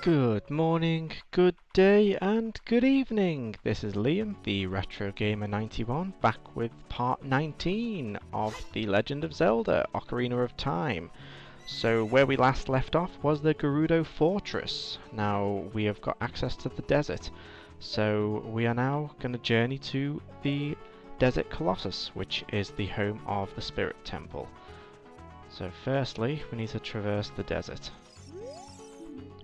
Good morning, good day, and good evening. This is Liam, the Retro Gamer 91, back with part 19 of The Legend of Zelda: Ocarina of Time. So where we last left off was the Gerudo Fortress. Now we have got access to the desert, so we are now going to journey to the Desert Colossus, which is the home of the Spirit Temple. So firstly, we need to traverse the desert.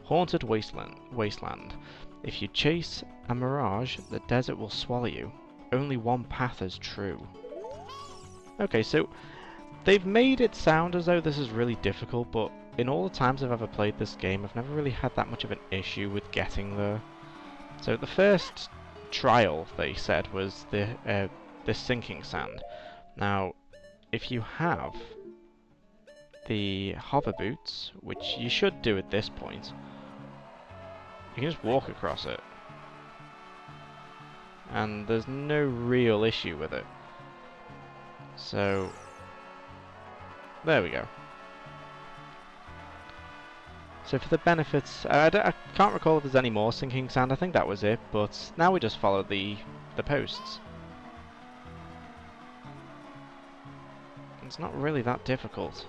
Haunted wasteland. If you chase a mirage, the desert will swallow you. Only one path is true. Okay, so they've made it sound as though this is really difficult, but in all the times I've ever played this game, I've never really had that much of an issue with getting there. So the first trial, they said, was the sinking sand. Now, if you have the hover boots, which you should do at this point, you can just walk across it, and there's no real issue with it. So, there we go. So for the benefits, I can't recall if there's any more sinking sand, I think that was it, but now we just follow the posts. It's not really that difficult.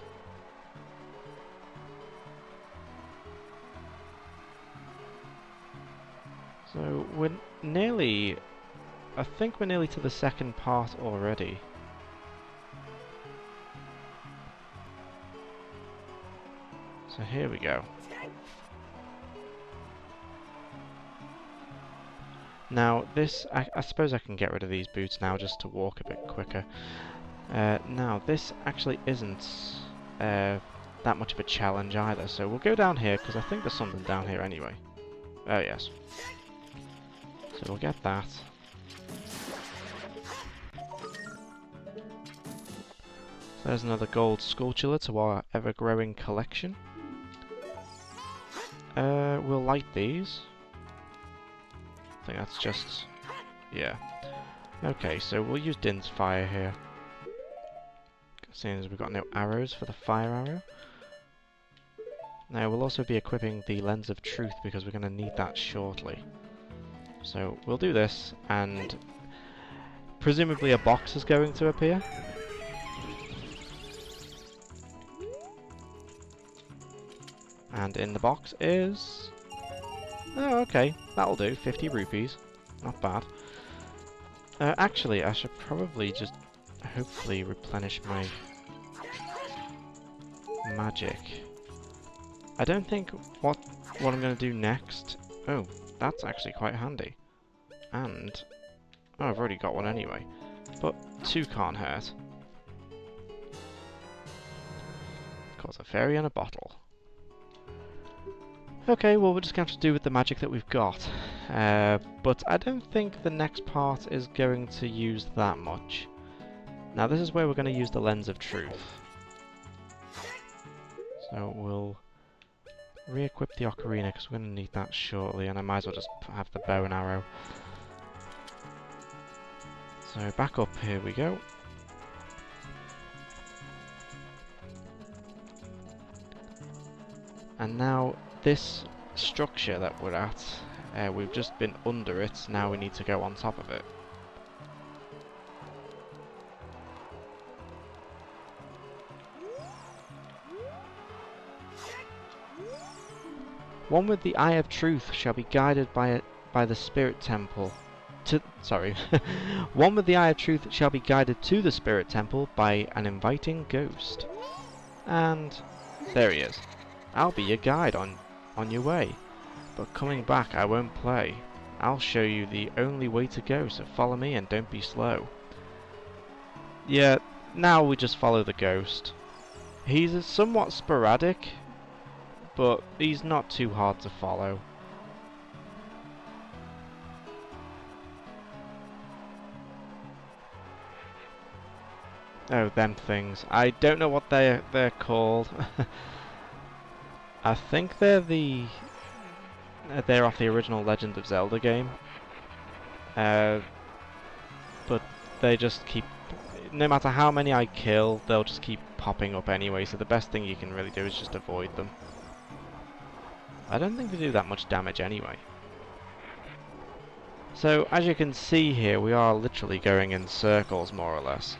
So we're nearly, I think we're nearly to the second part already. So here we go. Now this, I suppose I can get rid of these boots now just to walk a bit quicker. Now this actually isn't that much of a challenge either, so we'll go down here because I think there's something down here anyway. Oh yes. So we'll get that. So there's another gold sculpture to our ever-growing collection. We'll light these. I think that's just... yeah. Okay, so we'll use Din's fire here. Seeing as we've got no arrows for the fire arrow. Now we'll also be equipping the Lens of Truth because we're going to need that shortly. So we'll do this, and presumably a box is going to appear. And in the box is... oh, okay, that'll do, 50 rupees. Not bad. Actually, I should probably just hopefully replenish my magic. I don't think what I'm going to do next... oh, that's actually quite handy. And... oh, I've already got one anyway. But 2 can't hurt. Cause a fairy in a bottle. Okay, well we're just going to have to do with the magic that we've got. But I don't think the next part is going to use that much. Now this is where we're going to use the Lens of Truth. So we'll re-equip the Ocarina because we're going to need that shortly, and I might as well just have the bow and arrow. So back up, here we go. And now this structure that we're at, we've just been under it, now we need to go on top of it. One with the Eye of Truth shall be guided by the Spirit Temple. One with the Eye of Truth shall be guided to the Spirit Temple by an inviting ghost. And there he is. I'll be your guide on your way. But coming back I won't play. I'll show you the only way to go, so follow me and don't be slow. Yeah, now we just follow the ghost. He's somewhat sporadic, but he's not too hard to follow. Oh, them things. I don't know what they're called. I think they're off the original Legend of Zelda game. But they just keep... no matter how many I kill, they'll just keep popping up anyway, so the best thing you can really do is just avoid them. I don't think they do that much damage anyway. So, as you can see here, we are literally going in circles, more or less.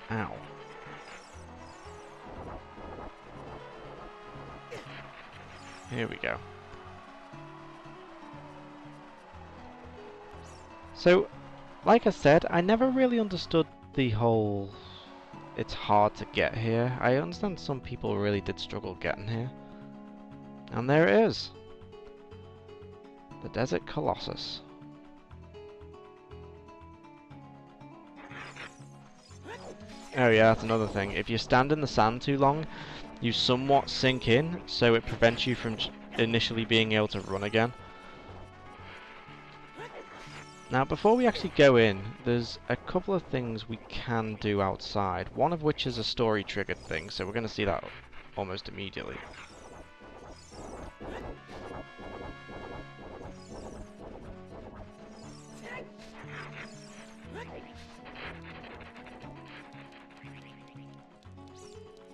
Ow. Here we go. So, like I said, I never really understood the whole it's hard to get here. I understand some people really did struggle getting here. And there it is. The Desert Colossus. Oh yeah, that's another thing. If you stand in the sand too long, you somewhat sink in, so it prevents you from initially being able to run again. Now, before we actually go in, there's a couple of things we can do outside, one of which is a story-triggered thing, so we're going to see that almost immediately.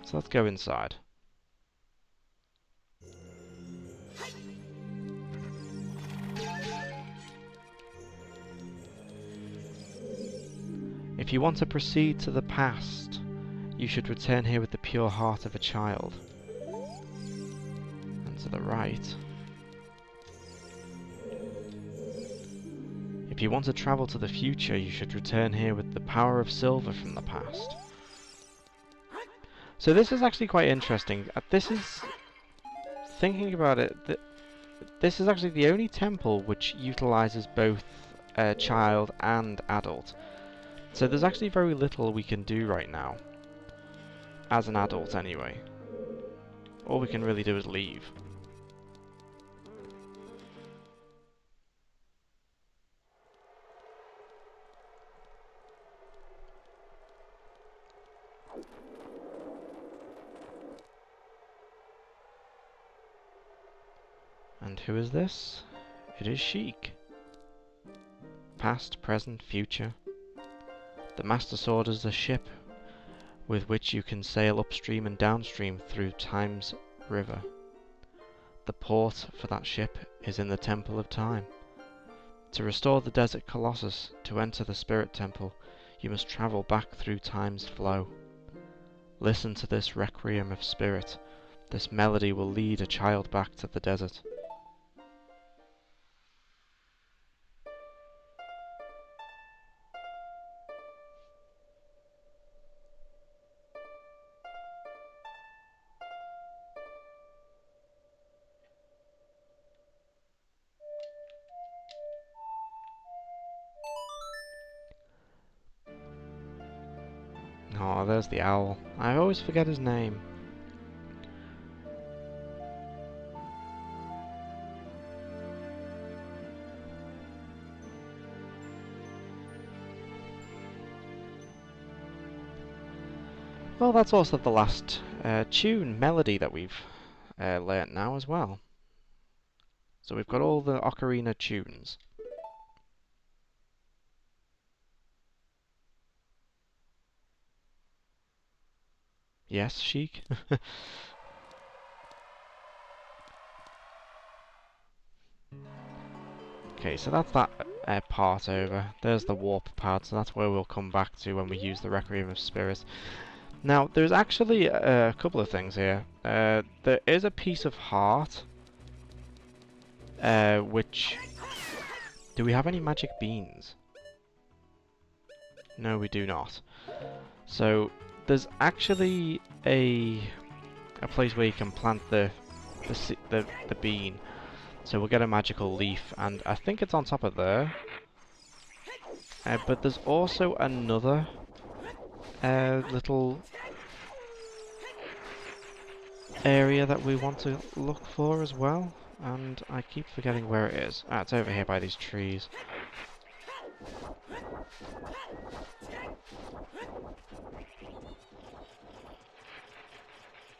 So let's go inside. If you want to proceed to the past, you should return here with the pure heart of a child. And to the right. If you want to travel to the future, you should return here with the power of silver from the past. So this is actually quite interesting. This is, thinking about it, this is actually the only temple which utilizes both child and adult. So there's actually very little we can do right now. As an adult anyway. All we can really do is leave. And who is this? It is Sheik. Past, present, future. The Master Sword is the ship with which you can sail upstream and downstream through Time's river. The port for that ship is in the Temple of Time. To restore the Desert Colossus, to enter the Spirit Temple, you must travel back through Time's flow. Listen to this requiem of spirit. This melody will lead a child back to the desert. Oh, there's the owl. I always forget his name. Well, that's also the last melody that we've learnt now as well. So we've got all the Ocarina tunes. Yes, Sheik? Okay, so that's that part over. There's the warp part, so that's where we'll come back to when we use the Requiem of Spirits. Now, there's actually a couple of things here. There is a piece of heart, which... Do we have any magic beans? No, we do not. So, there's actually a place where you can plant the bean. So we'll get a magical leaf, and I think it's on top of there. But there's also another little area that we want to look for as well, and I keep forgetting where it is. Ah, it's over here by these trees.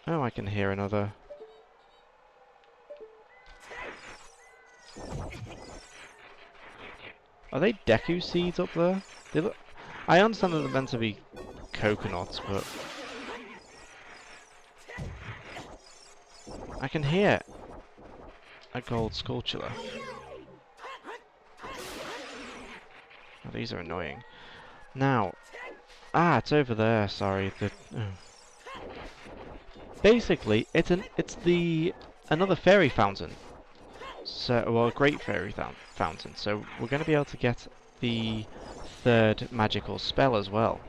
Oh, I can hear another. Are they Deku seeds up there? They look. I understand that they're meant to be coconuts, but I can hear a gold sculpture. Oh, these are annoying. Now, it's over there. Sorry. Basically, it's another fairy fountain. So, well, a great fairy fountain. So we're going to be able to get the third magical spell as well.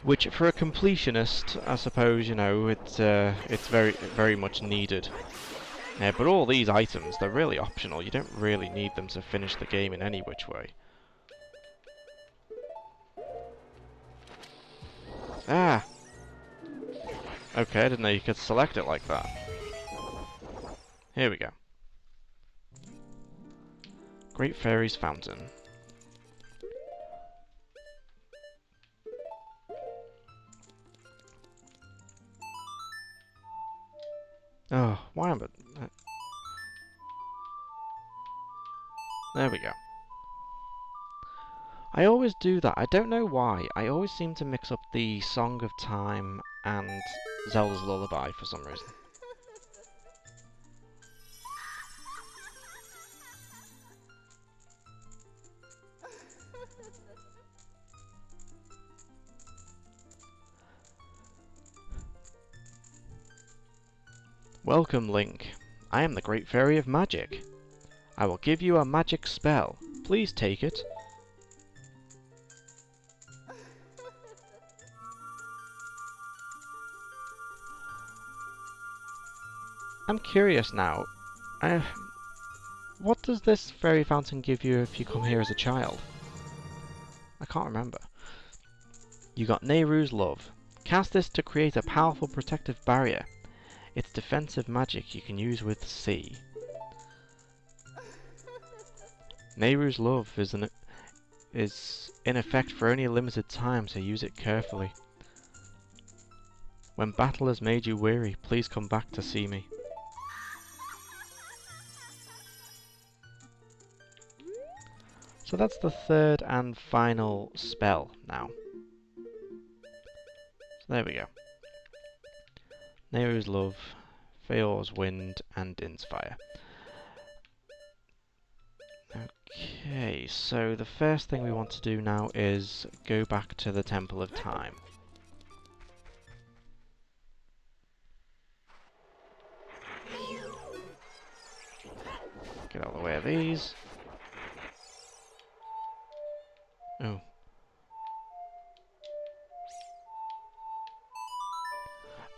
Which, for a completionist, I suppose, you know, it's very, very much needed. But all these items, they're really optional. You don't really need them to finish the game in any which way. Ah! Okay, I didn't know you could select it like that. Here we go. Great Fairy's Fountain. Oh, why am I... There we go. I always do that. I don't know why. I always seem to mix up the Song of Time and Zelda's Lullaby for some reason. Welcome, Link. I am the Great Fairy of Magic. I will give you a magic spell. Please take it. I'm curious now. What does this fairy fountain give you if you come here as a child? I can't remember. You got Nehru's Love. Cast this to create a powerful protective barrier. It's defensive magic you can use with C. Nehru's Love is in effect for only a limited time, so use it carefully. When battle has made you weary, please come back to see me. So that's the third and final spell now. So there we go. Nehru's Love, Feor's Wind, and Din's Fire. Okay, so the first thing we want to do now is go back to the Temple of Time. Get out of the way of these. Oh.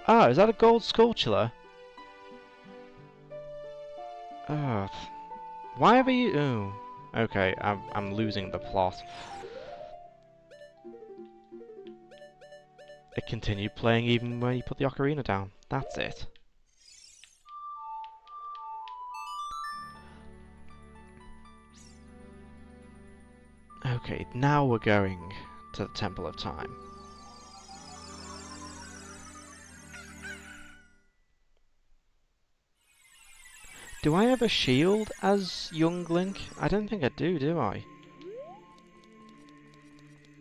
Ah, is that a gold sculpture? Oh, why have you... Oh, okay, I'm losing the plot. It continued playing even when you put the ocarina down. That's it. Okay, now we're going to the Temple of Time. Do I have a shield as young Link? I don't think I do I?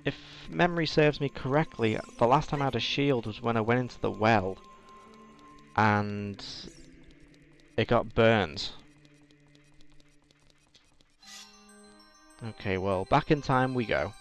If memory serves me correctly, the last time I had a shield was when I went into the well and it got burned. Okay, well, back in time we go.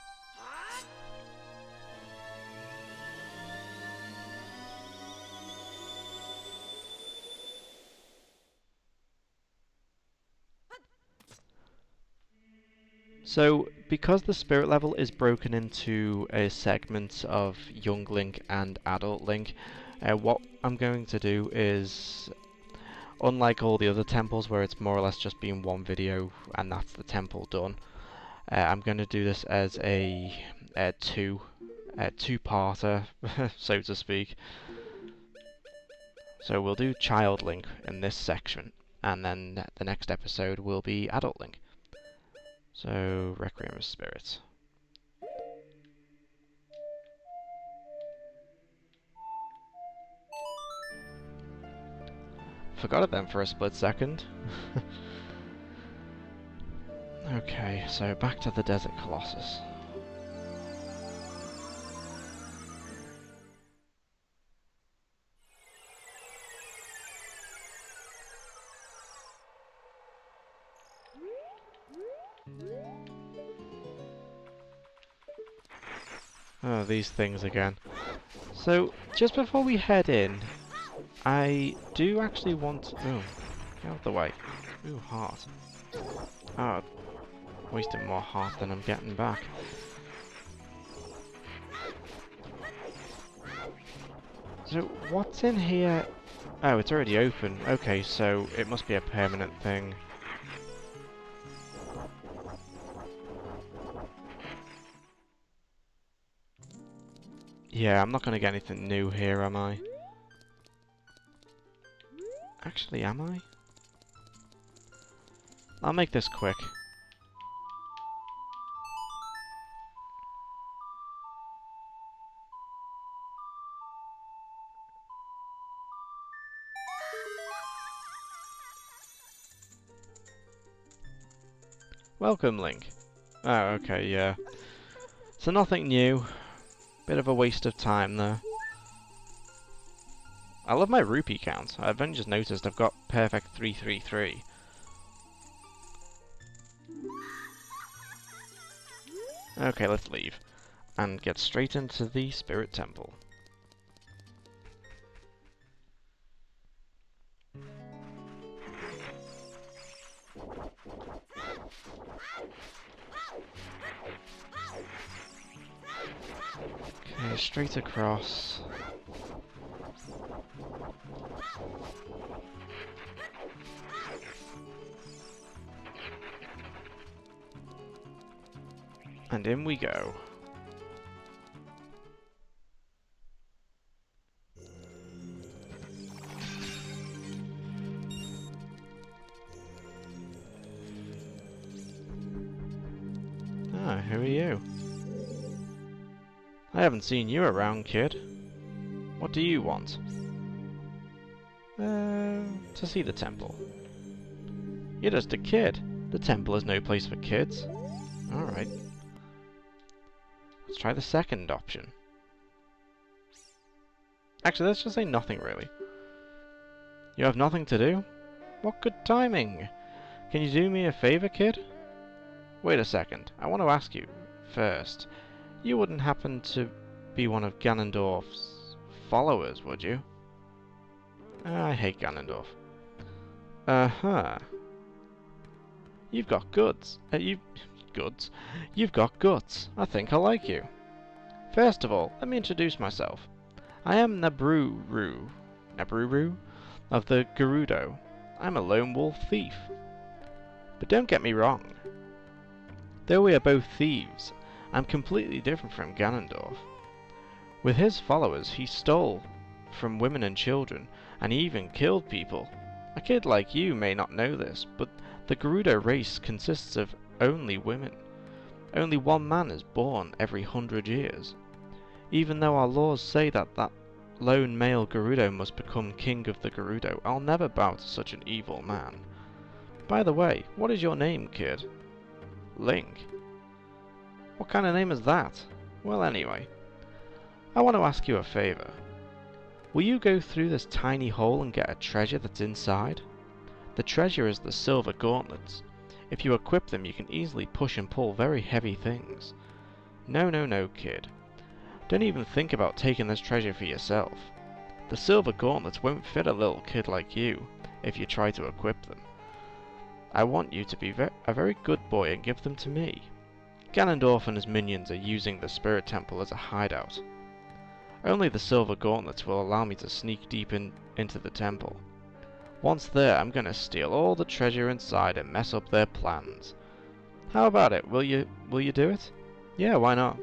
So, because the spirit level is broken into a segment of young Link and adult Link, what I'm going to do is, unlike all the other temples where it's more or less just been one video and that's the temple done, I'm going to do this as a two-parter, so to speak. So we'll do Child Link in this section, and then the next episode will be Adult Link. So, Requiem of Spirits. Forgot it then for a split second. Okay, so back to the Desert Colossus. Oh, these things again. So, just before we head in, I do actually want... Oh, get out of the way. Ooh, heart. Oh, wasting more heart than I'm getting back. So, what's in here? Oh, it's already open. Okay, so it must be a permanent thing. Yeah, I'm not going to get anything new here, am I? Actually, am I? I'll make this quick. Welcome, Link. Oh, okay, yeah. So nothing new. Bit of a waste of time there. I love my rupee count. I've only just noticed I've got perfect 333. Okay, let's leave. And get straight into the Spirit Temple. Okay, straight across. And in we go. Ah, who are you? I haven't seen you around, kid. What do you want? To see the temple. You're just a kid. The temple is no place for kids. Alright. Let's try the second option. Actually, let's just say nothing, really. You have nothing to do? What good timing! Can you do me a favour, kid? Wait a second. I want to ask you, first. You wouldn't happen to be one of Ganondorf's followers, would you? I hate Ganondorf. Uh-huh. You've got goods. Goods? You've got guts. I think I like you. First of all, let me introduce myself. I am Nabruru of the Gerudo. I'm a lone wolf thief. But don't get me wrong. Though we are both thieves, I'm completely different from Ganondorf. With his followers, he stole from women and children, and he even killed people. A kid like you may not know this, but the Gerudo race consists of only women. Only one man is born every 100 years. Even though our laws say that lone male Gerudo must become king of the Gerudo, I'll never bow to such an evil man. By the way, what is your name, kid? Link. What kind of name is that? Well, anyway, I want to ask you a favour. Will you go through this tiny hole and get a treasure that's inside? The treasure is the silver gauntlets. If you equip them, you can easily push and pull very heavy things. No, kid. Don't even think about taking this treasure for yourself. The silver gauntlets won't fit a little kid like you if you try to equip them. I want you to be a very good boy and give them to me. Ganondorf and his minions are using the Spirit Temple as a hideout. Only the silver gauntlets will allow me to sneak deep into the temple. Once there, I'm gonna steal all the treasure inside and mess up their plans. How about it? Will you do it? Yeah, why not?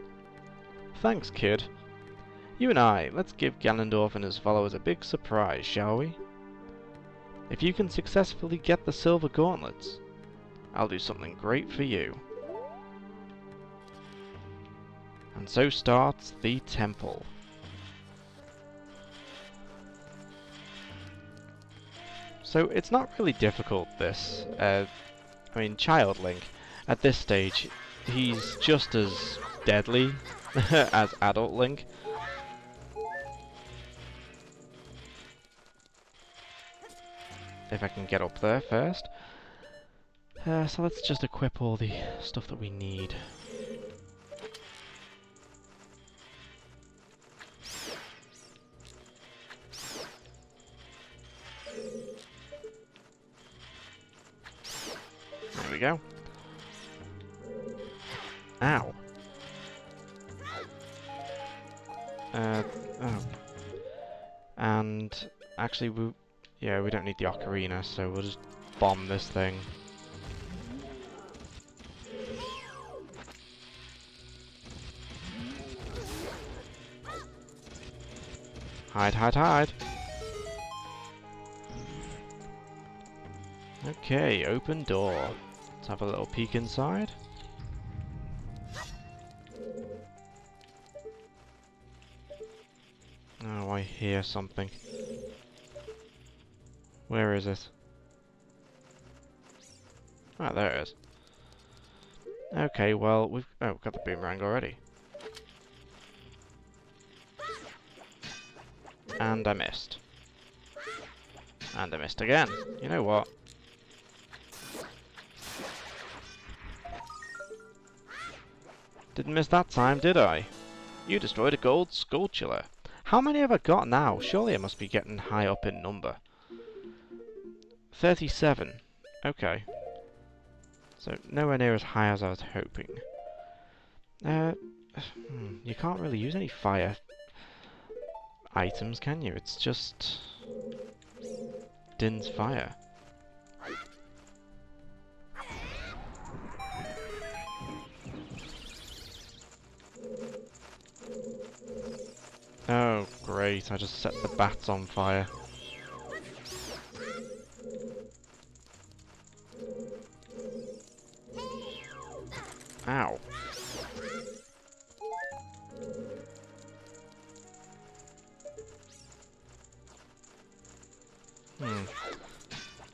Thanks, kid. You and I, let's give Ganondorf and his followers a big surprise, shall we? If you can successfully get the silver gauntlets, I'll do something great for you. And so starts the temple. So it's not really difficult, this. I mean, Child Link, at this stage, he's just as deadly as Adult Link. If I can get up there first. So let's just equip all the stuff that we need. There we go. Ow. Oh. And actually, we don't need the Ocarina, so we'll just bomb this thing. Hide, hide, hide! Okay, open door. Let's have a little peek inside. Oh, I hear something. Where is it? Ah, there it is. Okay, well, we've got the boomerang already. And I missed. And I missed again. You know what? Didn't miss that time, did I? You destroyed a gold sculpture. How many have I got now? Surely I must be getting high up in number. 37. Okay. So, nowhere near as high as I was hoping. You can't really use any fire items, can you? It's just Din's fire. Oh, great. I just set the bats on fire. Ow.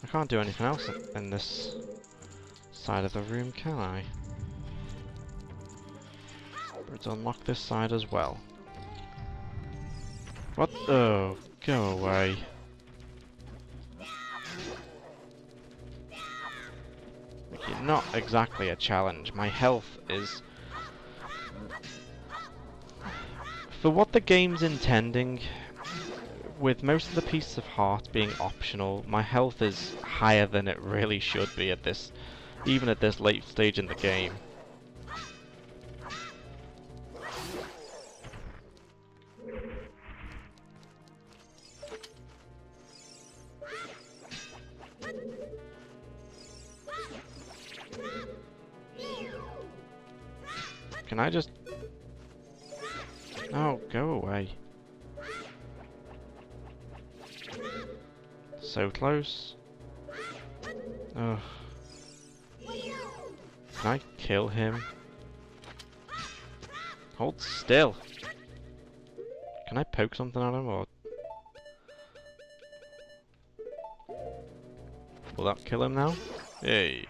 I can't do anything else in this side of the room, can I? Let's unlock this side as well. What? Oh, go away. Okay, not exactly a challenge. My health is... For what the game's intending, with most of the pieces of heart being optional, my health is higher than it really should be at this, even at this late stage in the game. Can I just... Oh, go away. So close. Ugh. Can I kill him? Hold still. Can I poke something at him, or... Will that kill him now? Hey.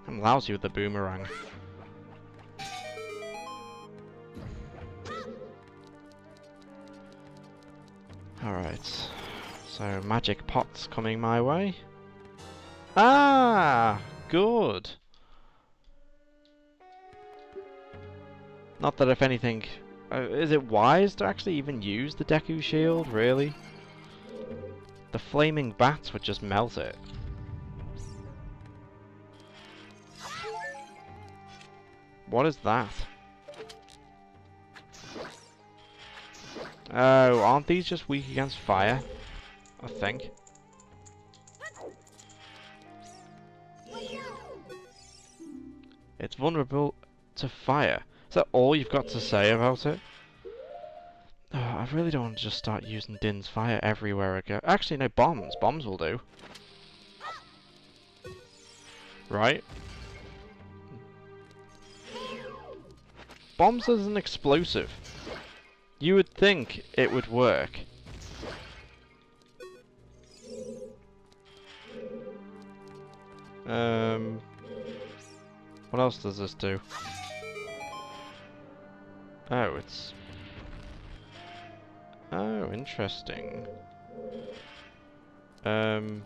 I'm lousy with the boomerang. Alright. So, magic pots coming my way. Ah! Good! Not that if anything... is it wise to actually even use the Deku Shield, really? The flaming bats would just melt it. What is that? Oh, aren't these just weak against fire? I think. It's vulnerable to fire. Is that all you've got to say about it? Oh, I really don't want to just start using Din's fire everywhere I go. Actually, no, bombs. Bombs will do. Right? Bombs is an explosive. You would think it would work. What else does this do? Oh, it's... Oh, interesting. Turn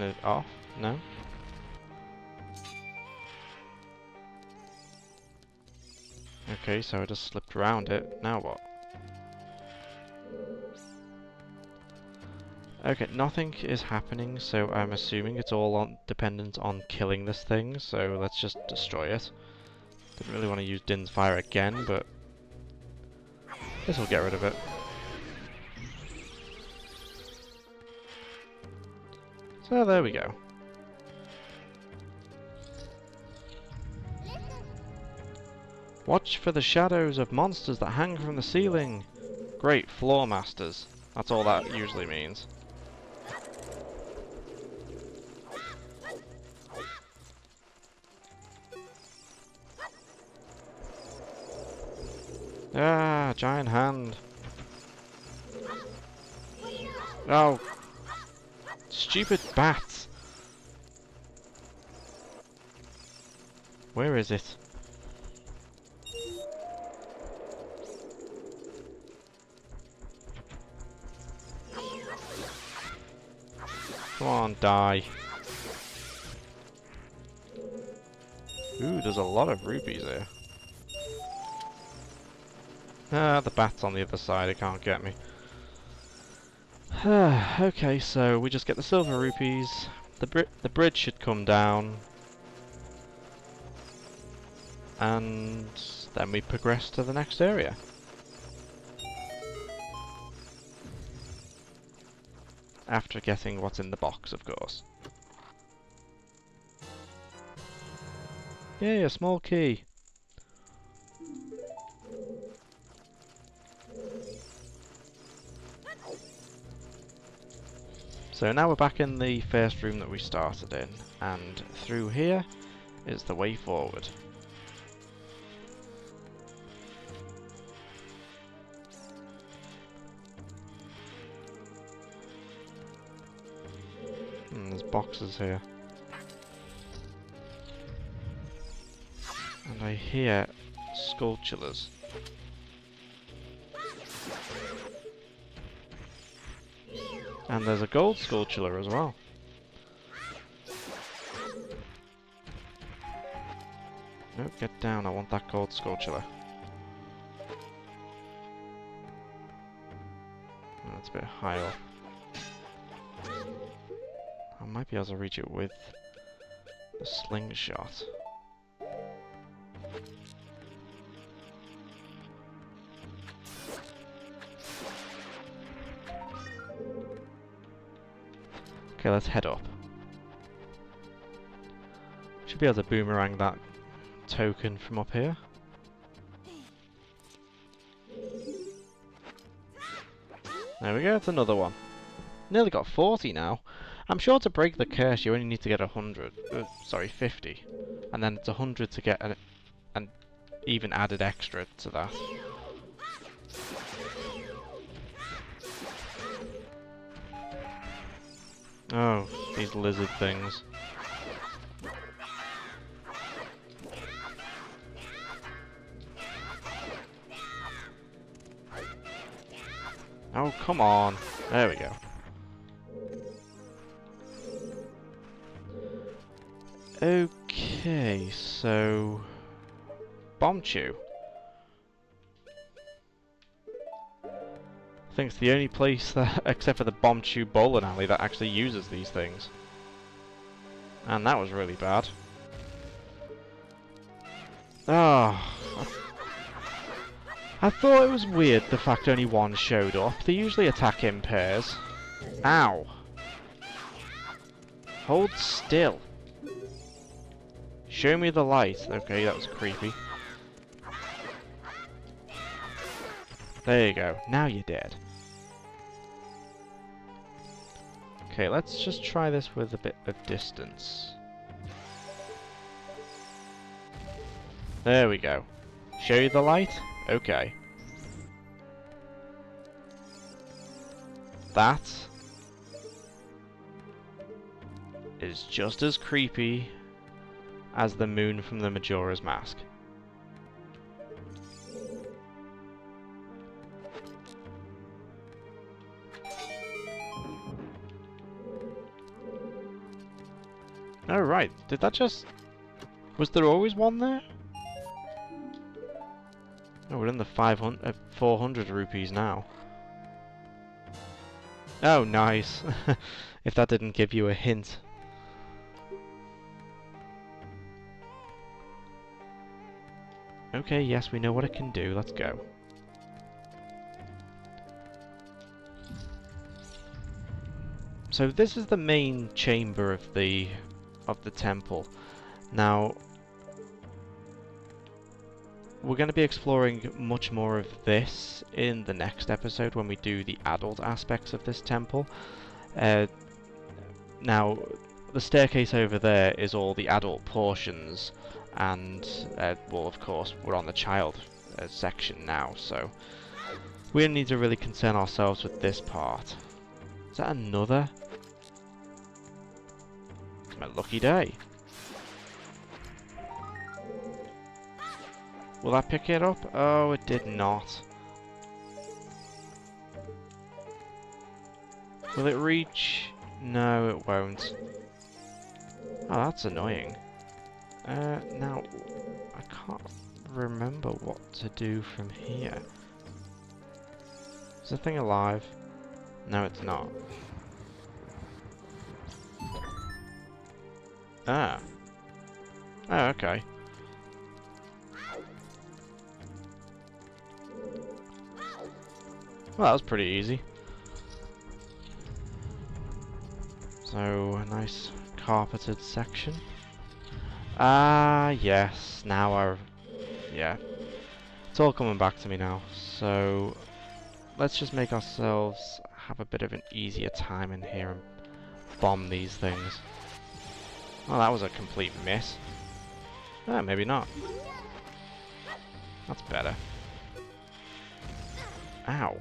it off? No? Okay, so I just slipped around it. Now what? Okay, nothing is happening, so I'm assuming it's all dependent on killing this thing, so let's just destroy it. Didn't really want to use Din's fire again, but this will get rid of it. So there we go. Watch for the shadows of monsters that hang from the ceiling. Great floor masters. That's all that usually means. Ah, giant hand. Oh, stupid bats. Where is it? Come on, die. Ooh, there's a lot of rupees here. Ah, the bat's on the other side, it can't get me. Okay, so we just get the silver rupees. The bridge should come down. And then we progress to the next area. After getting what's in the box, of course. Yay, a small key. So now we're back in the first room that we started in, and through here is the way forward. There's boxes here. And I hear sculptures. And there's a gold sculpture as well. No, get down, I want that gold sculpture. Oh, that's a bit high up. I might be able to reach it with the slingshot. Okay, let's head up. Should be able to boomerang that token from up here. There we go, it's another one. Nearly got 40 now. I'm sure to break the curse you only need to get 100. Sorry, 50. And then it's 100 to get an even added extra to that. Oh, these lizard things. Oh, come on. There we go. Okay, so... Bomb Chew. I think it's the only place that, except for the Bomb Chew bowling alley, that actually uses these things. And that was really bad. Ah, I thought it was weird the fact only one showed up. They usually attack in pairs. Ow. Hold still. Show me the light. Okay, that was creepy. There you go. Now you're dead. Okay, let's just try this with a bit of distance. There we go. Show you the light? Okay. That is just as creepy as the moon from the Majora's Mask. Oh, right. Did that just... Was there always one there? Oh, we're in the 400 rupees now. Oh, nice. If that didn't give you a hint. Okay, yes, we know what it can do. Let's go. So this is the main chamber of the temple. Now, we're going to be exploring much more of this in the next episode when we do the adult aspects of this temple. Now, the staircase over there is all the adult portions, and, well, of course, we're on the child section now, so we don't need to really concern ourselves with this part. Is that another? It's my lucky day. Will that pick it up? Oh, it did not. Will it reach? No, it won't. Oh, that's annoying. Now, I can't remember what to do from here. Is the thing alive? No, it's not. Ah. Oh, okay. Well, that was pretty easy. So, a nice carpeted section. Ah, yes. Now yeah. It's all coming back to me now. So, let's just make ourselves have a bit of an easier time in here and bomb these things. Oh, that was a complete miss. Ah, maybe not. That's better. Ow.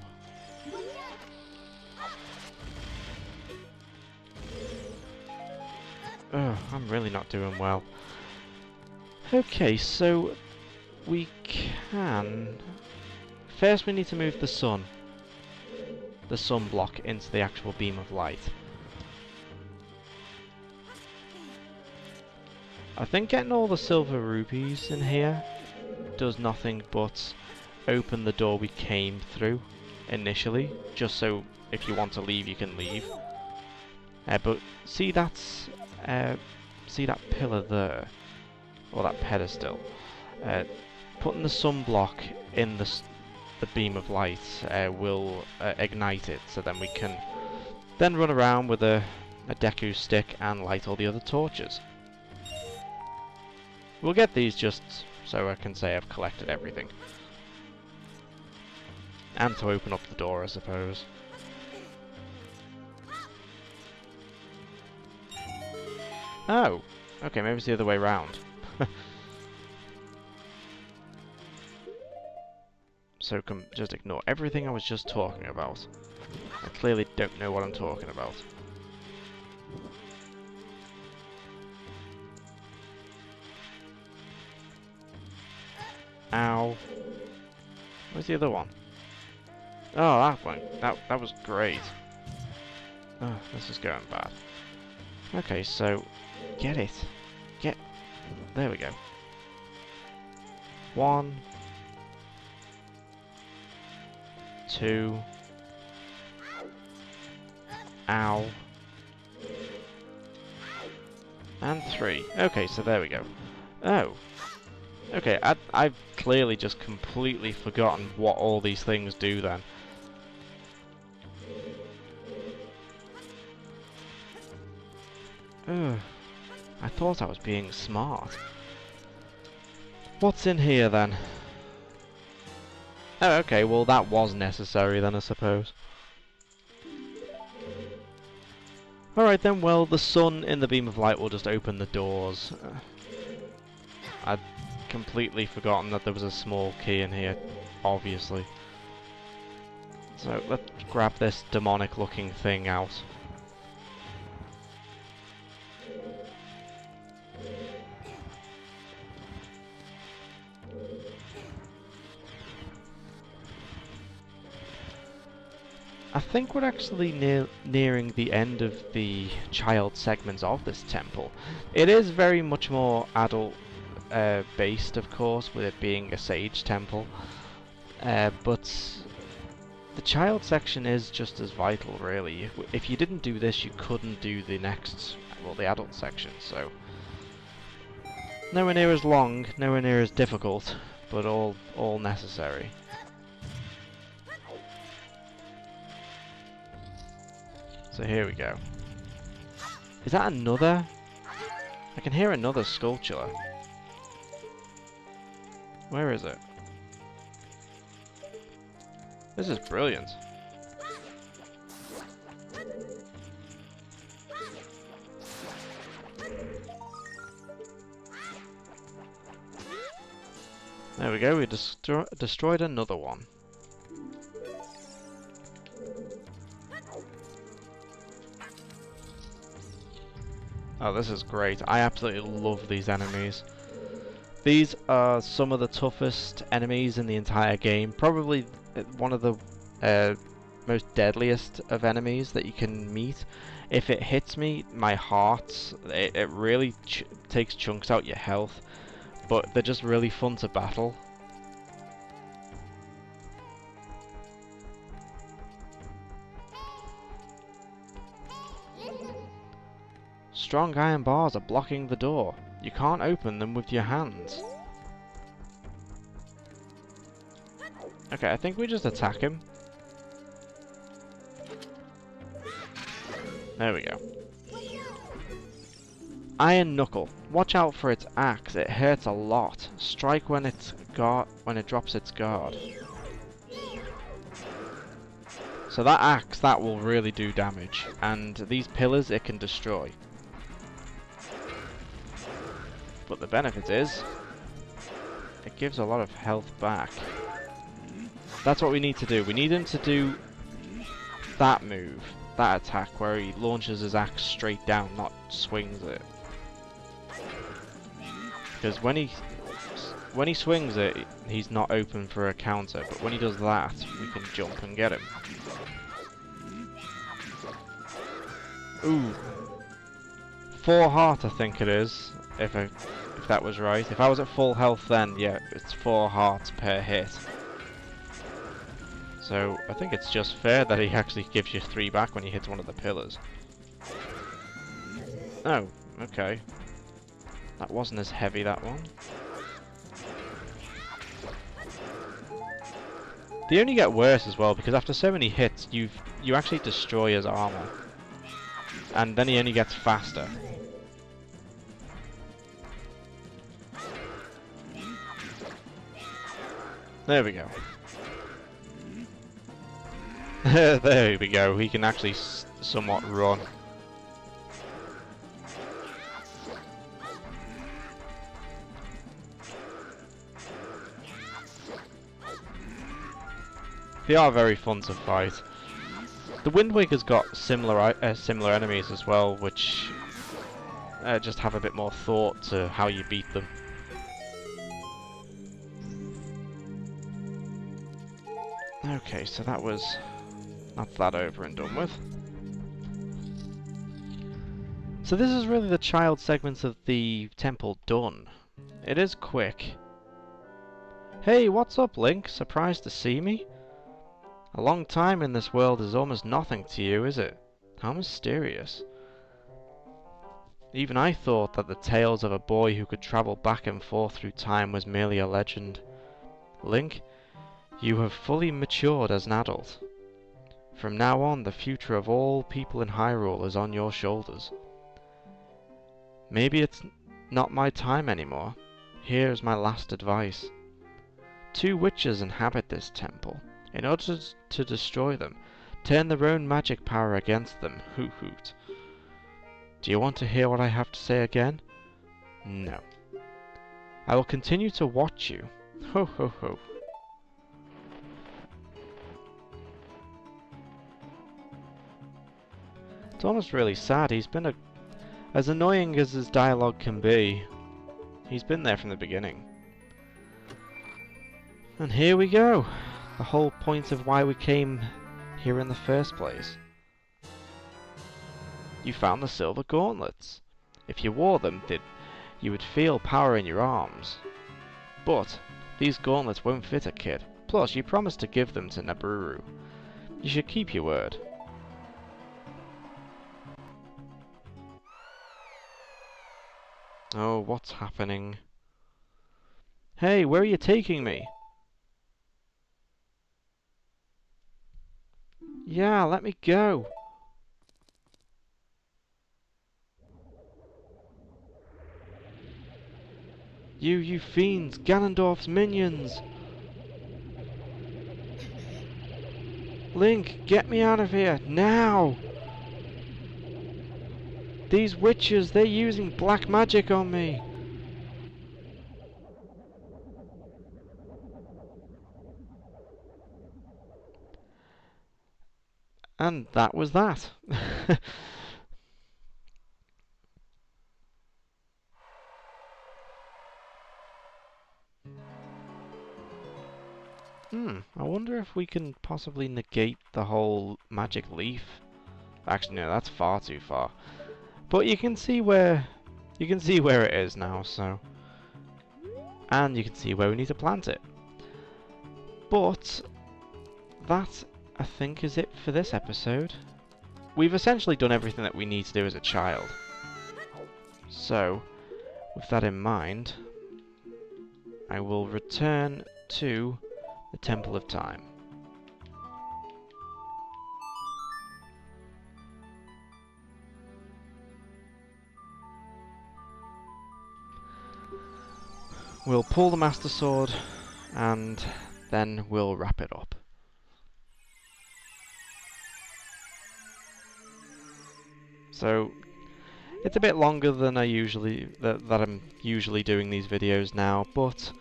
Ugh, I'm really not doing well. Okay, so we can... First we need to move the sun block into the actual beam of light. I think getting all the silver rupees in here does nothing but open the door we came through initially, just so if you want to leave you can leave. But see that's... see that pillar there? Or that pedestal? Putting the sunblock in the beam of light will ignite it, so then we can then run around with a Deku stick and light all the other torches. We'll get these just so I can say I've collected everything. And to open up the door, I suppose. Oh! Okay, maybe it's the other way round. So just ignore everything I was just talking about. I clearly don't know what I'm talking about. Ow. Where's the other one? Oh, that one. That was great. Oh, this is going bad. Okay, so... Get it. There we go. 1... 2... Ow. And 3. Okay, so there we go. Oh. Okay, I've clearly just completely forgotten what all these things do then. Ugh. I thought I was being smart. What's in here then? Oh, okay, well that was necessary then, I suppose. Alright then, well, the sun in the beam of light will just open the doors. I'd completely forgotten that there was a small key in here, obviously. So, let's grab this demonic looking thing out. I think we're actually nearing the end of the child segments of this temple. It is very much more adult based, of course, with it being a sage temple, but the child section is just as vital, really. If you didn't do this, you couldn't do the next, well, the adult section, so nowhere near as long, nowhere near as difficult, but all necessary. So here we go. Is that another? I can hear another sculpture. Where is it? This is brilliant. There we go, we destroyed another one. Oh, this is great. I absolutely love these enemies. These are some of the toughest enemies in the entire game. Probably one of the most deadliest of enemies that you can meet. If it hits me, my heart, it really takes chunks out your health. But they're just really fun to battle. Strong iron bars are blocking the door. You can't open them with your hands. Okay, I think we just attack him. There we go. Iron Knuckle. Watch out for its axe. It hurts a lot. Strike when it drops its guard. So that axe, that will really do damage. And these pillars, it can destroy. But the benefit is, it gives a lot of health back. That's what we need to do. We need him to do that move, that attack, where he launches his axe straight down, not swings it. Because when he swings it, he's not open for a counter. But when he does that, we can jump and get him. Ooh, 4 heart, I think it is. If that was right. If I was at full health, then yeah, it's 4 hearts per hit. So I think it's just fair that he actually gives you 3 back when he hits one of the pillars. Oh, okay. That wasn't as heavy, that one. They only get worse as well, because after so many hits, you actually destroy his armor. And then he only gets faster. There we go. There we go. He can actually somewhat run. They are very fun to fight. The Wind Waker's got similar enemies as well, which just have a bit more thought to how you beat them. Okay, so that's that over and done with. So this is really the child segments of the temple done. It is quick. Hey, what's up, Link? Surprised to see me? A long time in this world is almost nothing to you, is it? How mysterious. Even I thought that the tales of a boy who could travel back and forth through time was merely a legend. Link, you have fully matured as an adult. From now on, the future of all people in Hyrule is on your shoulders. Maybe it's not my time anymore. Here is my last advice. 2 witches inhabit this temple. In order to destroy them, turn their own magic power against them. Hoot hoot. Do you want to hear what I have to say again? No. I will continue to watch you. Ho ho ho. It's almost really sad. He's been as annoying as his dialogue can be. He's been there from the beginning. And here we go. The whole point of why we came here in the first place? You found the silver gauntlets. If you wore them, you would feel power in your arms. But these gauntlets won't fit a kid. Plus, you promised to give them to Naburu. You should keep your word. Oh, what's happening? Hey, where are you taking me? Yeah, let me go. You fiends! Ganondorf's minions! Link, get me out of here, now! These witches, they're using black magic on me! And that was that. I wonder if we can possibly negate the whole magic leaf. Actually, no, that's far too far. But you can see where it is now, so. And you can see where we need to plant it. But that, I think, is it for this episode. We've essentially done everything that we need to do as a child. So, with that in mind, I will return to the Temple of Time. We'll pull the Master Sword, and then we'll wrap it up. So, it's a bit longer than I usually that I'm usually doing these videos now, but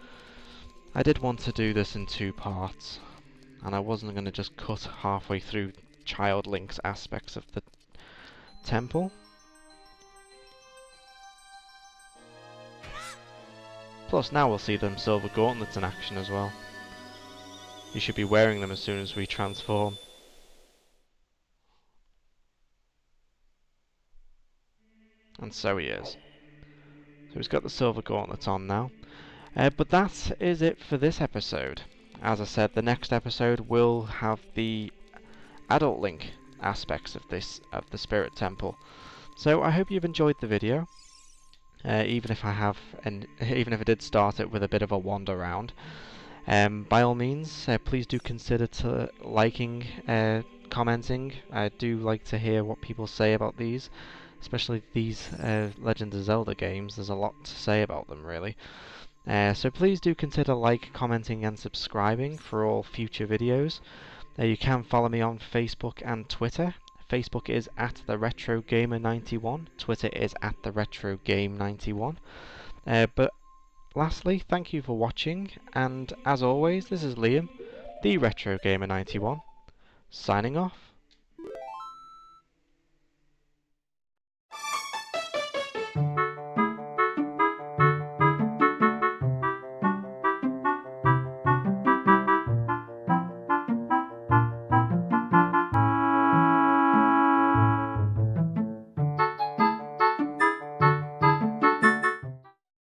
I did want to do this in 2 parts, and I wasn't going to just cut halfway through Child Link's aspects of the temple. Plus, now we'll see them silver gauntlets in action as well. You should be wearing them as soon as we transform. And so he is. So he's got the silver gauntlets on now. But that is it for this episode. As I said, the next episode will have the adult Link aspects of the Spirit Temple. So I hope you've enjoyed the video. Even if I did start it with a bit of a wander round. By all means, please do consider liking, commenting. I do like to hear what people say about these, especially these Legend of Zelda games. There's a lot to say about them, really. So please do consider commenting and subscribing for all future videos. You can follow me on Facebook and Twitter. Facebook is @TheRetroGamer91. Twitter is @TheRetroGame91. But lastly, thank you for watching, and as always, this is Liam, the Retro Gamer 91, signing off.